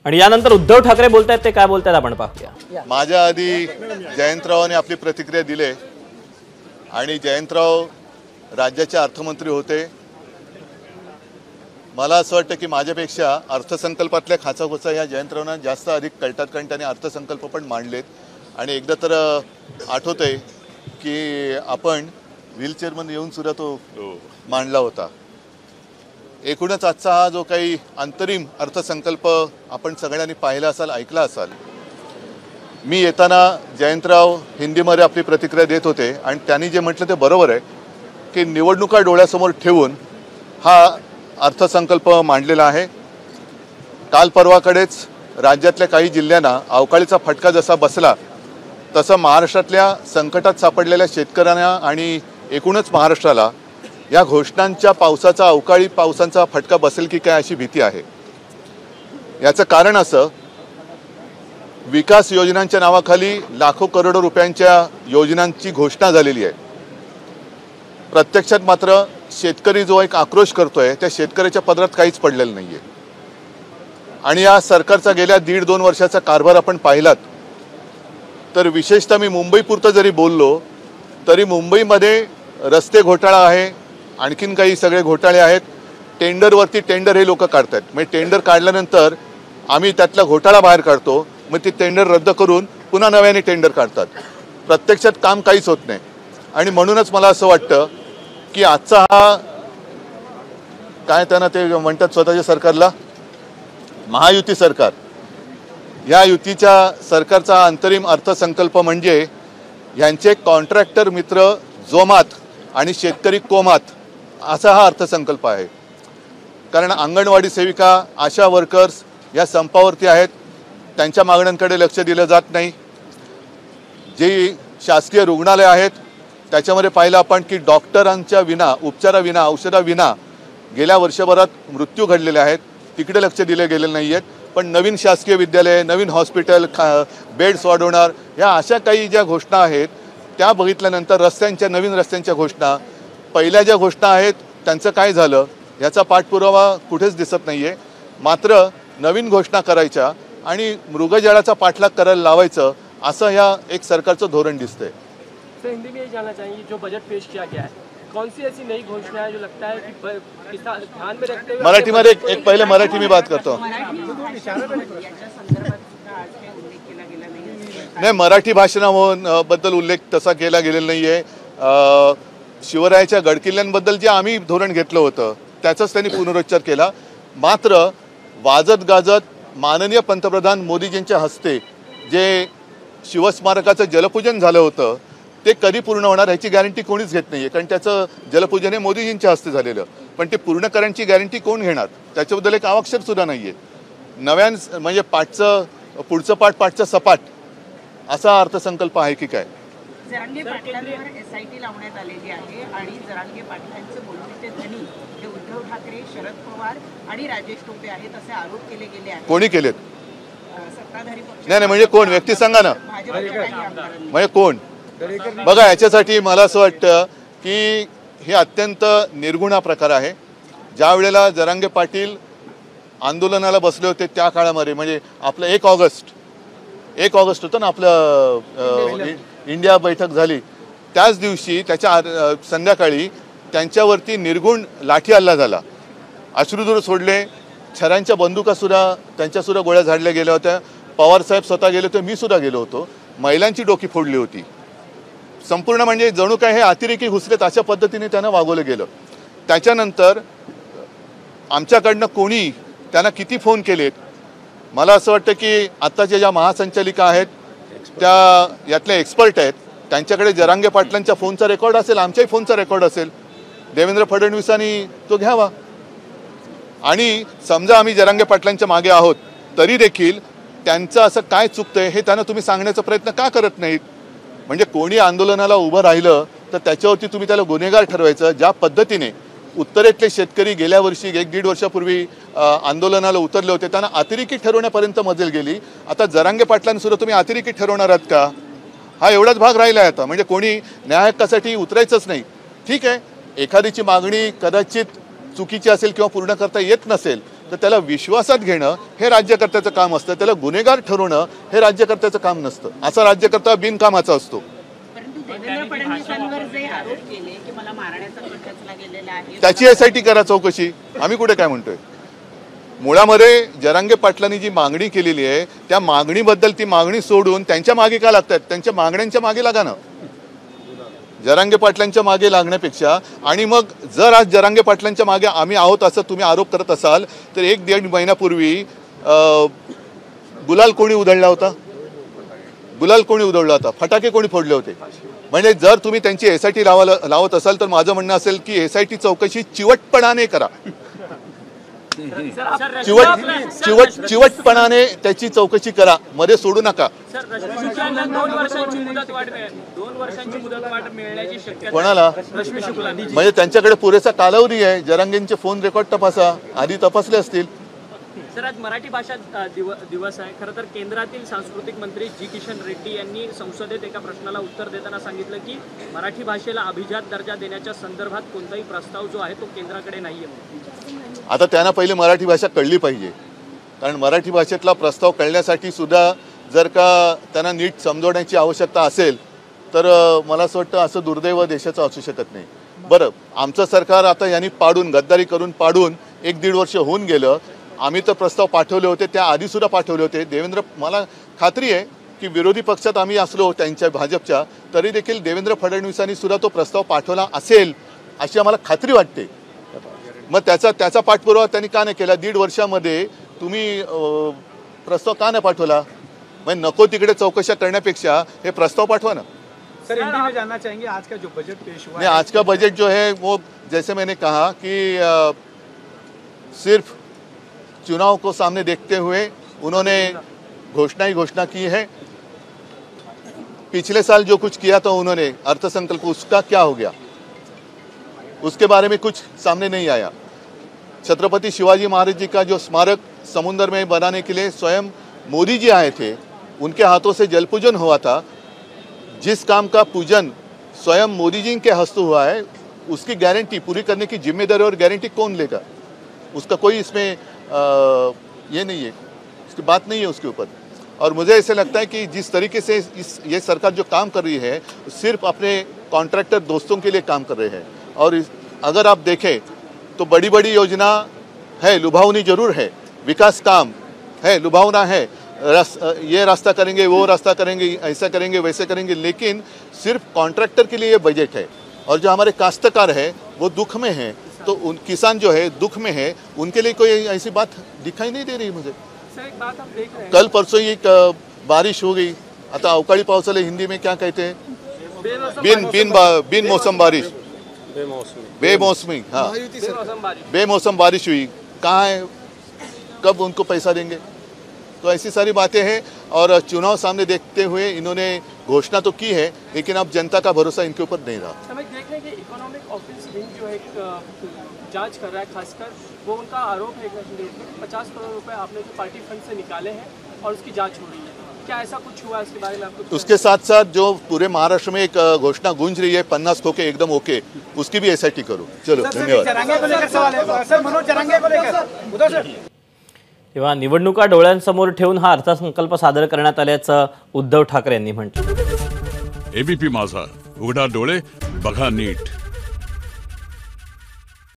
आणि यानंतर उद्धव ठाकरे बोलतायत, ते काय बोलतायत आपण पाहूया। माझ्या आधी जयंतरावांनी आपली प्रतिक्रिया दिली आणि जयंतराव राज्याचे अर्थमंत्री होते। मला असं वाटतं की माझ्यापेक्षा अर्थसंकल्पातल्या खाचाखोचा या जयंतरावांना जास्त अधिक कळतात, कारण त्यांनी अर्थसंकल्प पण मांडलेत। आणि एकदा तर आठवतंय की आपण व्हीलचेअरमध्ये येऊन सुद्धा तो मांडला होता। एकूणच आजचा हा जो काही अंतरिम अर्थसंकल्प आपण सगळ्यांनी पाहिला असाल, ऐकला असाल। मी येताना जयंतराव हिंदीमध्ये आपली प्रतिक्रिया देत होते आणि त्यांनी जे म्हटलं ते बरोबर आहे की निवडणुका डोळ्यासमोर ठेवून हा अर्थसंकल्प मांडलेला आहे। काल परवाकडेच राज्यातल्या काही जिल्ह्यांना अवकाळीचा फटका जसा बसला तसं महाराष्ट्रातल्या संकटात सापडलेल्या शेतकऱ्यांना आणि एकूणच महाराष्ट्राला या घोषणांच्या पावसाचा, अवकाळी पावसांचा फटका बसेल की काय अशी भीती आहे। याचं कारण असं, विकास योजनांच्या नावाखाली लाखो करोडो रुपयांच्या योजनांची घोषणा झालेली आहे। प्रत्यक्षात मात्र शेतकरी जो एक आक्रोश करतोय त्या शेतकऱ्याच्या पदरात काहीच पडलेलं नाहीये। आणि या सरकारचा गेल्या 1.5-2 वर्षाचा कारभार आपण पाहिलात तर विशेषतः मी मुंबईपुरतं जरी बोललो तरी मुंबईमध्ये रस्ते घोटाळा आहे, आणखीन काही सगळे घोटाळे आहेत। टेंडरवरती टेंडर हे लोक काढतात, म्हणजे टेंडर काढल्यानंतर आम्ही त्यातला घोटाळा बाहेर काढतो, मग ती टेंडर रद्द करून पुन्हा नव्याने टेंडर काढतात। प्रत्यक्षात काम काहीच होत नाही। आणि म्हणूनच मला असं वाटतं की आजचा हा काय त्यांना ते म्हणतात स्वतःच्या सरकारला महायुती सरकार, या युतीच्या सरकारचा अंतरिम अर्थसंकल्प म्हणजे यांचे कॉन्ट्रॅक्टर मित्र जोमात आणि शेतकरी कोमात असा हा अर्थसंकल्प आहे। कारण अंगणवाडी सेविका, आशा वर्कर्स या संपावरती आहेत, त्यांच्या मागण्यांकडे लक्ष दिलं जात नाही। जी शासकीय रुग्णालय आहेत त्याच्यामध्ये पाहिलं आपण की डॉक्टरांच्या विना, उपचाराविना, औषधाविना गेल्या वर्षभरात मृत्यू घडलेले आहेत, तिकडे लक्ष दिले गेलेले नाही आहेत। पण नवीन शासकीय विद्यालय, नवीन हॉस्पिटल, बेड्स वाढवणार, या अशा काही ज्या घोषणा आहेत त्या बघितल्यानंतर रस्त्यांच्या, नवीन रस्त्यांच्या घोषणा, पहिल्या ज्या घोषणा आहेत त्यांचं काय झालं याचा पाठपुरावा कुठेच दिसत नाहीये। मात्र नवीन घोषणा करायच्या आणि मृगजळाचा पाठलाग करायला लावायचं असं या एक सरकारचं धोरण दिसतंय। सर, हिंदी में ये जानना चाहेंगे, जो बजट पेश किया गया है कौन सी ऐसी नई घोषणा है जो लगता है कि किसान ध्यान में रखते हुए मराठीमध्ये एक पहिले मराठी मी बात करतो। नाही, मराठी भाषणाबद्दल उल्लेख तसा केला गेलेला नाहीये। शिवरायाच्या गडकिल्ल्यांबद्दल जे आम्ही धोरण घेतलं होतं त्याचाच त्यांनी पुनरुच्चार केला। मात्र वाजत गाजत माननीय पंतप्रधान मोदीजींच्या हस्ते जे शिवस्मारकाचं जलपूजन झालं होतं ते कधी पूर्ण होणार याची गॅरंटी कोणीच घेत नाहीये, कारण त्याचं जलपूजन हे मोदीजींच्या हस्ते झालेलं, पण ते पूर्ण करण्याची गॅरंटी कोण घेणार त्याच्याबद्दल एक अक्षर सुद्धा नाहीये। नव्यान म्हणजे पाठचं पुढचं पाठचं सपाट असा अर्थसंकल्प आहे की काय? जरांगे पाटलांवर SIT लावण्यात आलेली आहे आणि जरांगे पाटलांचे बोलणेचे धनी हे उद्धव ठाकरे, शरद पवार आणि राजेश टोपे आहेत असे आरोप केले गेले आहेत। कोणी केलेत? सत्ताधारी पक्ष। नाही, म्हणजे कोण? व्यक्ती सांगा ना, म्हणजे कोण? बघा, याच्यासाठी मला असं वाटतं की हे अत्यंत निर्गुणा प्रकार आहे। ज्या वेळेला जरांगे पाटील आंदोलनाला बसले होते त्या काळामध्ये, म्हणजे आपलं 1 ऑगस्ट होतं ना आपलं इंडिया बैठक झाली, त्याच दिवशी त्याच्या संध्याकाळी त्यांच्यावरती निर्गुण लाठी हल्ला झाला, अश्रुधूर सोडले, छऱ्यांच्या बंदुका सुद्धा त्यांच्यासुद्धा गोळ्या झाडल्या गेल्या होत्या। पवारसाहेब स्वतः गेले होते, मी सुद्धा गेलो होतो, महिलांची डोकी फोडली होती संपूर्ण, म्हणजे जणू काय हे अतिरेकी घुसलेत अशा पद्धतीने त्यांना वागवलं गेलं। त्याच्यानंतर आमच्याकडनं कोणी त्यांना किती फोन केलेत, मला असं वाटतं की आत्ताच्या ज्या महासंचालिका आहेत त्या यातले एक्सपर्ट आहेत, त्यांच्याकडे जरांगे पाटलांच्या फोनचा रेकॉर्ड असेल, आमच्याही फोनचा रेकॉर्ड असेल, देवेंद्र फडणवीसांनी तो घ्यावा। आणि समजा आम्ही जरांगे पाटलांच्या मागे आहोत तरी देखील त्यांचं असं काय चुकतंय हे त्यांना तुम्ही सांगण्याचा प्रयत्न का करत नाहीत? म्हणजे कोणी आंदोलनाला उभं राहिलं तर त्याच्यावरती तुम्ही त्याला गुन्हेगार ठरवायचं। ज्या पद्धतीने उत्तरेतले शेतकरी गेल्या वर्षी 1-1.5 वर्षापूर्वी आंदोलनाला उतरले होते त्यांना अतिरेकी ठरवण्यापर्यंत मजल गेली, आता जरांगे पाटलांनी सुद्धा तुम्ही अतिरेकी ठरवणार आहात का? हा एवढाच भाग राहिला आहे आता, म्हणजे कोणी न्याय हक्कासाठी उतरायचंच नाही। ठीक आहे, एखादीची मागणी कदाचित चुकीची असेल किंवा पूर्ण करता येत नसेल तर त्याला विश्वासात घेणं हे राज्यकर्त्याचं काम असतं, त्याला गुन्हेगार ठरवणं हे राज्यकर्त्याचं काम नसतं. असा राज्यकर्ता बिनकामाचा असतो. परंतु देवेंद्र फडणवीसांवर जे आरोप केले की मला मारण्याचा कट रचला गेलेला आहे, त्याची SIT करा चौकशी. आम्ही कुठे काय म्हणतोय. मुळामध्ये जरांगे पाटलांनी जी मागणी केलेली आहे त्या मागणीबद्दल ती मागणी सोडून त्यांच्या मागे का लागतात, त्यांच्या मागण्यांच्या मागे लागा ना. जरांगे पाटलांच्या मागे लागण्यापेक्षा, आणि मग जर आज जरांगे पाटलांच्या मागे आम्ही आहोत असं तुम्ही आरोप करत असाल तर 1-1.5 महिन्यापूर्वी गुलाल कोणी उधळला होता, गुलाल कोणी उधळला होता, फटाके कोणी फोडले होते. म्हणजे जर तुम्ही त्यांची SIT लावत असाल तर माझं म्हणणं असेल की SIT चौकशी चिवटपणाने करा. चिवटपणाने त्याची चौकशी करा, मध्ये सोडू नका. कोणाला म्हणजे त्यांच्याकडे पुरेसा कालावधी आहे. जरांगेंचे फोन रेकॉर्ड तपासा, आधी तपासले असतील. सर, आज मराठी भाषा दिवस आहे. खरं तर केंद्रातील सांस्कृतिक मंत्री जी किशन रेड्डी यांनी संसदेत एका प्रश्नाला उत्तर देताना सांगितलं की मराठी भाषेला अभिजात दर्जा देण्याच्या संदर्भात कोणताही प्रस्ताव जो आहे तो केंद्राकडे नाही आहे. आता त्यांना पहिले मराठी भाषा कळली पाहिजे, कारण मराठी भाषेतला प्रस्ताव कळण्यासाठी सुद्धा जर का त्यांना नीट समजवण्याची आवश्यकता असेल तर मला असं वाटतं असं दुर्दैव देशाचं असू शकत नाही. बरं, आमचं सरकार आता यांनी पाडून, गद्दारी करून पाडून 1-1.5 वर्ष होऊन गेलं. आम्ही तर प्रस्ताव पाठवले होते, त्या आधीसुद्धा पाठवले होते. मला खात्री आहे की विरोधी पक्षात आम्ही असलो त्यांच्या भाजपच्या, तरी देखील देवेंद्र फडणवीसांनी सुद्धा तो प्रस्ताव पाठवला असेल अशी आम्हाला खात्री वाटते. मग त्याचा पाठपुरावा त्यांनी का नाही केला? 1.5 वर्षामध्ये तुम्ही प्रस्ताव का नाही पाठवला? म्हणजे नको तिकडे चौकशा करण्यापेक्षा हे प्रस्ताव पाठवा ना. सर, हिंदी में जानना चाहेंगे आज का जो बजट पेश हुआ नहीं, आज का बजट जो है वो जैसे मैंने कहा कि सिर्फ चुनाव को सामने देखते हुए उन्होंने घोषणा की है. पिछले साल जो कुछ किया था उन्होंने अर्थसंकल्प, उसका क्या हो गया, उसके बारे में कुछ सामने नहीं आया. छत्रपति शिवाजी महाराज जी का जो स्मारक समुद्र में बनाने के लिए स्वयं मोदी जी आए थे, उनके हाथों से जल पूजन हुआ था. जिस काम का पूजन स्वयं मोदी जी के हस्ते हुआ है उसकी गारंटी पूरी करने की जिम्मेदारी और गारंटी कौन लेगा? उसका कोई इसमें ये नहीं है, उसकी बात नहीं है उसके ऊपर. और मुझे ऐसे लगता है कि जिस तरीके से ये सरकार जो काम कर रही है सिर्फ अपने कॉन्ट्रैक्टर दोस्तों के लिए काम कर रहे हैं. और अगर आप देखें तो बड़ी बड़ी योजना है, लुभावनी जरूर है, विकास काम है, लुभावना है, ये रास्ता करेंगे, वो रास्ता करेंगे, ऐसा करेंगे, वैसे करेंगे, लेकिन सिर्फ कॉन्ट्रैक्टर के लिए ये बजट है. और जो हमारे काश्तकार है वो दुख में है, तो उन किसान जो है दुख में है, उनके लिए कोई ऐसी बात दिखाई नहीं दे रही मुझे. सर, एक बात हम देख रहे हैं, कल परसों ही बारिश हो गई. आता अवकाळी पावसाला हिंदी में क्या कहते हैं? बिन मौसम बारिश, बेमौसमी. हाँ, बेमौसम बारिश हुई. कहाँ है, कब उनको पैसा देंगे? तो ऐसी सारी बातें हैं. और चुनाव सामने देखते हुए इन्होंने घोषणा तो की है, लेकिन अब जनता का भरोसा इनके ऊपर नहीं रहा. हम एक देख रहे हैं कि इकोनॉमिक ऑफेंस विंग जो है एक जांच कर रहा है, खासकर वो उनका आरोप है कि 50 करोड़ रुपए आपने जो पार्टी फंड से निकाले हैं और उसकी जांच हो रही है. क्या ऐसा कुछ हुआ इसके बारे में आपको? उसके साथ साथ जो पूरे महाराष्ट्र में एक घोषणा गूंज रही है 50 खोके एकदम ओके, उसकी भी SIT करो. चलो, धन्यवाद. जरांगे को लेकर सवाल है सर, मनोज जरांगे को लेकर उद्धव सर. तेव्हा निवडणुका डोळ्यांसमोर ठेवून हा अर्थसंकल्प सादर करण्यात आल्याचं उद्धव ठाकरे यांनी म्हटलं. ABP माझा, उघडा डोळे बघा नीट.